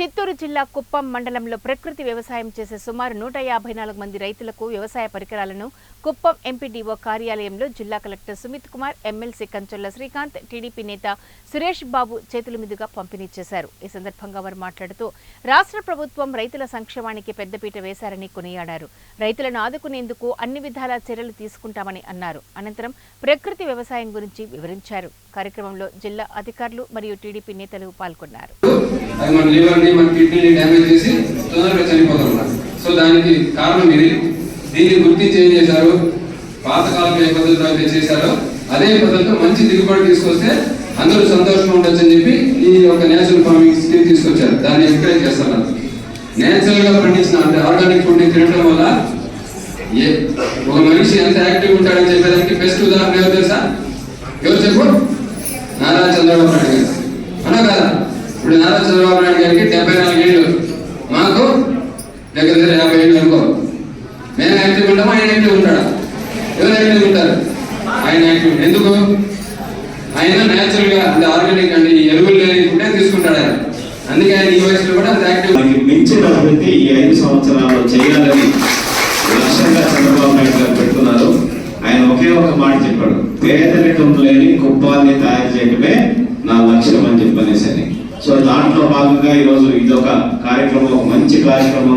చిత్తూరు జిల్లా కుప్పం మండలంలో ప్రకృతి వ్యవసాయం చేసే సుమారు 154 మంది రైతులకు వ్యవసాయ పరికరాలను కుప్పం ఎంపీడీఓ కార్యాలయంలో జిల్లా collector Sumit Kumar, MLC Kancholla Srikanth, TDP నేత సురేష్ బాబు చేతుల మీదుగా పంపిణీ చేశారు. ఈ సందర్భంగా వారు మాట్లాడుతూ రాష్ట్ర ప్రభుత్వం రైతుల సంక్షేమానికి పెద్దపీట వేశారని కొనియాడారు. రైతులను ఆదుకునేందుకు అన్ని విధాల చర్యలు తీసుకుంటామని అన్నారు. అనంతరం ప్రకృతి వ్యవసాయం గురించి వివరించారు. కార్యక్రమంలో జిల్లా అధికారులు మరియు టీడీపీ నేతలు పాల్గొన్నారు. మన కిడ్నీని డ్యామేజ్ చేసి తొందరగా చనిపోతాం. సో దానికి కారణం ఇది. దీన్ని గుర్తించి ఏం చేశారు, పాతకాలంలో ఏ పద్ధతిలో అయితే చేశారో అదే పద్ధతిలో మంచి దిగుబడి తీసుకొస్తే అందరూ సంతోషంగా ఉండొచ్చు అని చెప్పి ఈ యొక్క నేచురల్ ఫార్మింగ్ స్కీమ్ తీసుకొచ్చారు. దాన్ని ఎంకరేజ్ చేస్తున్నారు. నేచురల్ గా పండించిన అంటే ఆర్గానిక్ ఫుడ్ తినడం వల్ల ఒక మనిషి ఎంత యాక్టివ్ ఉంటాడని చెప్పేదానికి బెస్ట్ ఉదాహరణ ఎవరు తెలుసా? ఎవరు చెప్పు? నారా చంద్రబాబు నాయుడు గారు. అన్నా కదా? ఇప్పుడు నారా చంద్రబాబు నాయుడు గారికి 74 ఏళ్ళు, మాకు దగ్గర 50 ఏళ్ళు అనుకో. మేము యాక్టివ్ ఉంటాము, ఆయన యాక్టివ్ ఉంటాడా? ఎవరు యాక్టివ్ ఉంటారు? ఆయన యాక్టివ్. ఎందుకు? ఆయన న్యాచురల్ గా అంటే ఆర్గానిక్ అంటే ఎరువులు లేని ఫుడ్ తీసుకుంటాడు ఆయన. అందుకే ఆయన ఈ వయసులో కూడా అంత యాక్టివ్. మించిన అభివృద్ధి ఈ 5 సంవత్సరాల్లో చేయాలని లక్ష్యంగా చంద్రబాబు నాయుడు గారు పెడుతున్నారు. ఆయన ఒకే ఒక మాట చెప్పాడు, పేదరికం లేని కుప్పాన్ని తయారు చేయడమే నా లక్ష్యం అని చెప్పనేసి. సో దాంట్లో భాగంగా ఈరోజు ఇదొక కార్యక్రమం, మంచి కార్యక్రమం.